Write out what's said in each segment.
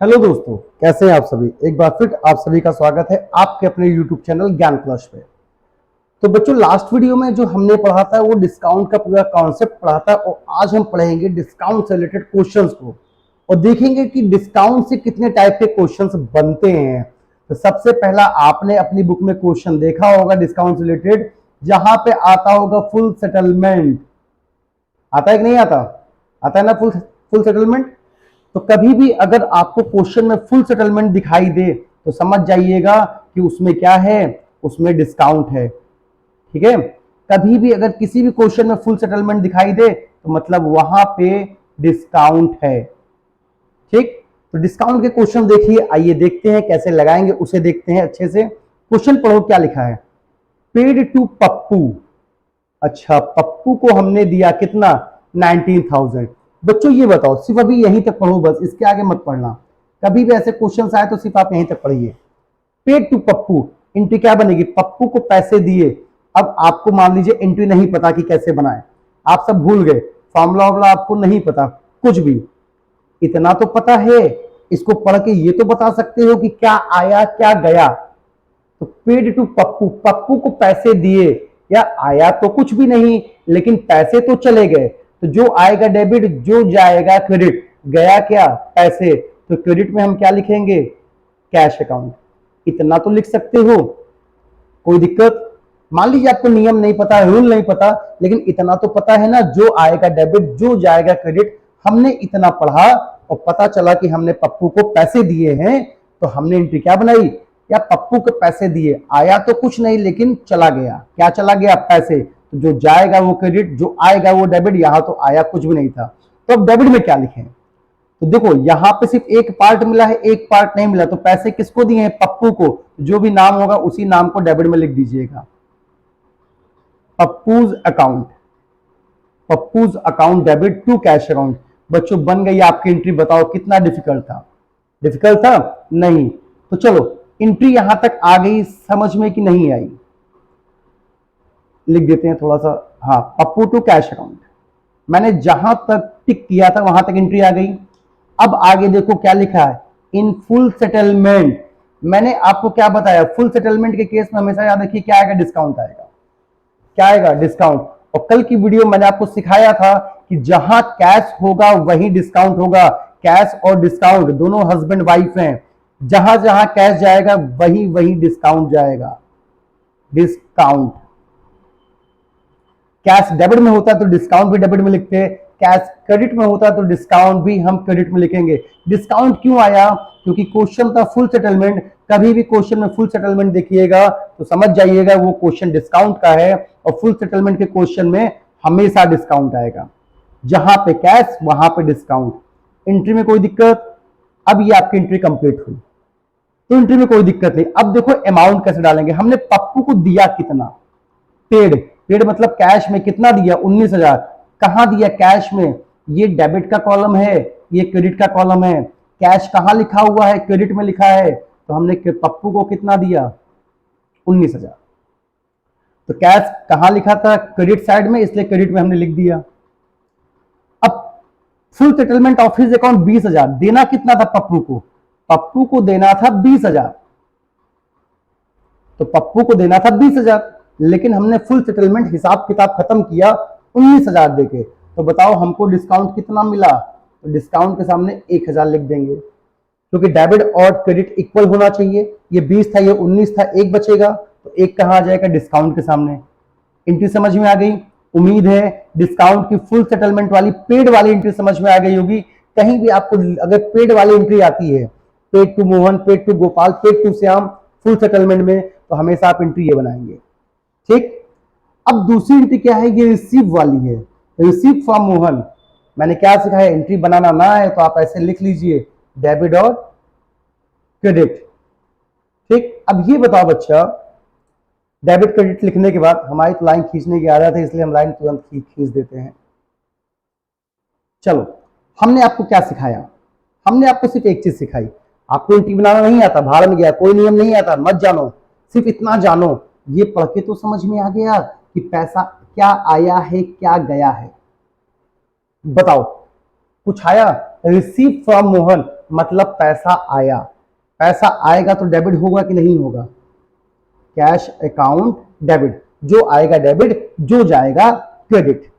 Hello दोस्तों, कैसे हैं आप सभी। एक बार फिर आप सभी का स्वागत है आपके अपने यूट्यूब चैनल ज्ञान प्लस पे। तो बच्चों, लास्ट वीडियो में जो हमने पढ़ा था वो डिस्काउंट का पूरा कॉन्सेप्ट पढ़ा था और आज हम पढ़ेंगे डिस्काउंट से रिलेटेड क्वेश्चंस को और देखेंगे कि डिस्काउंट से कितने टाइप के क्वेश्चंस बनते हैं। तो सबसे पहला आपने अपनी बुक में क्वेश्चन देखा होगा डिस्काउंट से रिलेटेड, जहां पे आता होगा फुल सेटलमेंट। आता है कि नहीं आता? आता है ना फुल फुल सेटलमेंट। तो कभी भी अगर आपको क्वेश्चन में फुल सेटलमेंट दिखाई दे तो समझ जाइएगा कि उसमें क्या है, उसमें डिस्काउंट है। ठीक है। कभी भी अगर किसी भी क्वेश्चन में फुल सेटलमेंट दिखाई दे तो मतलब वहां पे डिस्काउंट है। ठीक। तो डिस्काउंट के क्वेश्चन देखिए, आइए देखते हैं कैसे लगाएंगे, उसे देखते हैं अच्छे से। क्वेश्चन पढ़ो क्या लिखा है। Paid to Pappu. अच्छा, पप्पू को हमने दिया कितना? 19,000। बच्चों ये बताओ, सिर्फ अभी यहीं तक पढ़ो, बस इसके आगे मत पढ़ना। कभी भी ऐसे क्वेश्चन आए तो सिर्फ आप यहीं तक पढ़िए। पेड टू पप्पू, एंट्री क्या बनेगी? पप्पू को पैसे दिए। अब आपको मान लीजिए एंट्री नहीं पता कि कैसे बनाए, आप सब भूल गए, फॉर्मूला वॉर्मूला आपको नहीं पता कुछ भी। इतना तो पता है, इसको पढ़ के ये तो बता सकते हो कि क्या आया क्या गया। तो पेड टू पप्पू, पप्पू को पैसे दिए, या आया तो कुछ भी नहीं लेकिन पैसे तो चले गए। तो जो आएगा डेबिट, जो जाएगा क्रेडिट। गया क्या? पैसे। तो क्रेडिट में हम क्या लिखेंगे? Cash account. इतना तो लिख सकते हो, कोई दिक्कत? मान लीजिए आपको नियम नहीं पता, रूल नहीं पता, लेकिन इतना तो पता है ना, जो आएगा डेबिट, जो जाएगा क्रेडिट। हमने इतना पढ़ा और पता चला कि हमने पप्पू को पैसे दिए हैं, तो हमने एंट्री क्या बनाई? या पप्पू को पैसे दिए, आया तो कुछ नहीं लेकिन चला गया। क्या चला गया? पैसे। तो जो जाएगा वो क्रेडिट, जो आएगा वो डेबिट। यहां तो आया कुछ भी नहीं था, तो अब डेबिट में क्या लिखें? तो देखो यहां पे सिर्फ एक पार्ट मिला है, एक पार्ट नहीं मिला। तो पैसे किसको दिए हैं? पप्पू को। जो भी नाम होगा उसी नाम को डेबिट में लिख दीजिएगा। Pappu's account, Pappu's account debit to cash account. बच्चों बन गई आपकी एंट्री। बताओ कितना डिफिकल्ट था? डिफिकल्ट था? नहीं। तो चलो, एंट्री यहां तक आ गई समझ में कि नहीं आई? लिख देते हैं थोड़ा सा। हाँ, पप्पू टू कैश अकाउंट। मैंने जहां तक टिक किया था वहां तक एंट्री आ गई। अब आगे देखो क्या लिखा है, इन फुल सेटलमेंट। मैंने आपको क्या बताया? फुल सेटलमेंट के केस में हमेशा याद रखिए क्या आएगा? डिस्काउंट आएगा। क्या आएगा? डिस्काउंट। और कल की वीडियो मैंने आपको सिखाया था कि जहां कैश होगा वहीं डिस्काउंट होगा। कैश और डिस्काउंट दोनों हस्बैंड वाइफ हैं। जहां जहां कैश जाएगा वहीं वहीं डिस्काउंट जाएगा। डिस्काउंट। कैश डेबिट में होता है तो डिस्काउंट भी डेबिट में लिखते हैं, कैश क्रेडिट में होता है तो डिस्काउंट भी हम क्रेडिट में लिखेंगे। डिस्काउंट क्यों आया? क्योंकि क्वेश्चन था फुल सेटलमेंट। कभी भी क्वेश्चन में फुल सेटलमेंट देखिएगा तो समझ जाइएगा वो क्वेश्चन डिस्काउंट का है। और फुल सेटलमेंट के क्वेश्चन में हमेशा डिस्काउंट आएगा। जहां पे कैश वहां पे डिस्काउंट। एंट्री में कोई दिक्कत? अब ये आपकी एंट्री कंप्लीट हुई, तो एंट्री में कोई दिक्कत नहीं। अब देखो अमाउंट कैसे डालेंगे। हमने पप्पू को दिया कितना? पेड। पेड मतलब कैश में कितना दिया? 19,000। कहां दिया? कैश में। ये डेबिट का कॉलम है, ये क्रेडिट का कॉलम है। कैश कहां लिखा हुआ है? क्रेडिट में लिखा है। तो हमने पप्पू को कितना दिया? 19,000। तो कैश कहां लिखा था? क्रेडिट साइड में, इसलिए क्रेडिट में हमने लिख दिया। अब full settlement of his account 20,000। देना कितना था पप्पू को? पप्पू को देना था 20,000। तो पप्पू को देना था 20,000, लेकिन हमने फुल सेटलमेंट हिसाब किताब खत्म किया 19,000 देके। तो बताओ हमको डिस्काउंट कितना मिला? तो डिस्काउंट के सामने 1,000 लिख देंगे, क्योंकि डेबिट और क्रेडिट इक्वल होना चाहिए। ये 20 था, ये 19 था, एक बचेगा तो एक कहां आ जाएगा? डिस्काउंट के सामने। एंट्री समझ में आ गई? उम्मीद है डिस्काउंट की फुल सेटलमेंट वाली पेड वाली एंट्री समझ में आ गई होगी। कहीं भी आपको अगर पेड वाली एंट्री आती है, paid to Mohan, paid to Gopal, paid to Shyam, full settlement में, तो हमेशा आप एंट्री ये बनाएंगे। ठीक। अब दूसरी एंट्री क्या है? ये रिसीव वाली है, रिसीव फ्रॉम मोहन। मैंने क्या सिखाया? एंट्री बनाना ना है तो आप ऐसे लिख लीजिए, डेबिट और क्रेडिट। ठीक। अब ये बताओ बच्चा, डेबिट क्रेडिट लिखने के बाद हमारी तो लाइन खींचने की आदत है, इसलिए हम लाइन तुरंत खींच देते हैं। चलो, हमने आपको क्या सिखाया? हमने आपको सिर्फ एक चीज सिखाई। आपको एंट्री बनाना नहीं आता, भाड़ में गया, कोई नियम नहीं आता, मत जानो। सिर्फ इतना जानो, ये पढ़ के तो समझ में आ गया कि पैसा क्या आया है क्या गया है। बताओ कुछ आया? Receive from Mohan. मतलब पैसा आया। पैसा आएगा तो डेबिट होगा कि नहीं होगा? कैश अकाउंट डेबिट, जो आएगा डेबिट, जो जाएगा क्रेडिट।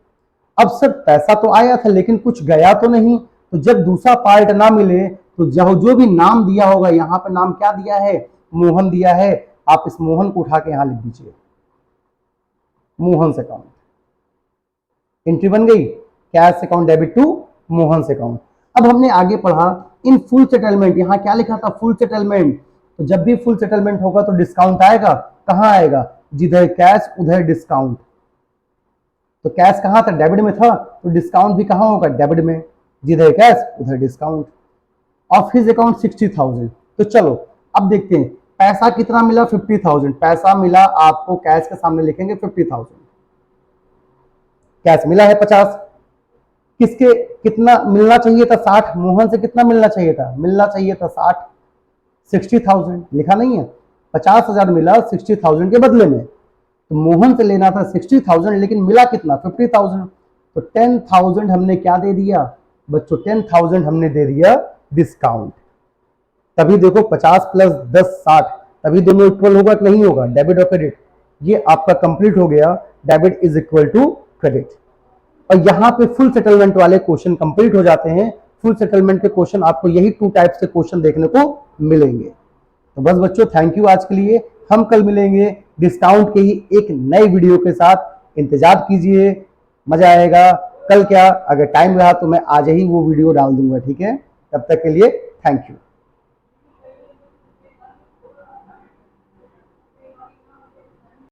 अब सर पैसा तो आया था लेकिन कुछ गया तो नहीं, तो जब दूसरा पार्ट ना मिले तो जो भी नाम दिया होगा, यहां पे नाम क्या दिया है? मोहन दिया है। आप इस मोहन को उठा के यहां लिख दीजिए, मोहन से अकाउंट। एंट्री बन गई, cash account debit to Mohan से अकाउंट। अब हमने आगे पढ़ा इन फुल सेटलमेंट, यहां क्या लिखा था? Full settlement. तो जब भी फुल सेटलमेंट होगा तो डिस्काउंट आएगा। कहां आएगा? जिधर कैश उधर डिस्काउंट। तो कैश कहां था? डेबिट में था, तो डिस्काउंट भी कहां होगा? डेबिट में। जिधर कैश उधर डिस्काउंट। Of his account 60,000। तो चलो अब देखते हैं पैसा कितना मिला? 50,000 पैसा मिला आपको, कैश के सामने लिखेंगे 50,000। कैश मिला है 50, किसके कितना मिलना चाहिए था? 60। मोहन से कितना मिलना चाहिए था? मिलना चाहिए था 60। 60,000 लिखा नहीं है, 50,000 मिला 60,000 के बदले में। तो मोहन से लेना था 60,000 लेकिन मिला कितना? 50,000। तो 10,000 हमने क्या दे दिया बच्चों? 10,000 हमने दे दिया डिस्काउंट। तभी देखो 50 प्लस 10 60, तभी दोनों इक्वल होगा कि नहीं होगा? डेबिट और क्रेडिट। ये आपका कंप्लीट हो गया, debit is equal to credit. और यहां पे फुल सेटलमेंट वाले क्वेश्चन कंप्लीट हो जाते हैं। फुल सेटलमेंट के क्वेश्चन आपको यही 2 टाइप्स के क्वेश्चन देखने को मिलेंगे। तो बस बच्चों थैंक यू आज के लिए। हम कल मिलेंगे डिस्काउंट के ही एक नए वीडियो के साथ। इंतजार कीजिए, मजा आएगा। कल क्या, अगर टाइम रहा तो मैं आज ही वो वीडियो डाल दूंगा, ठीक है? तब तक के लिए थैंक यू।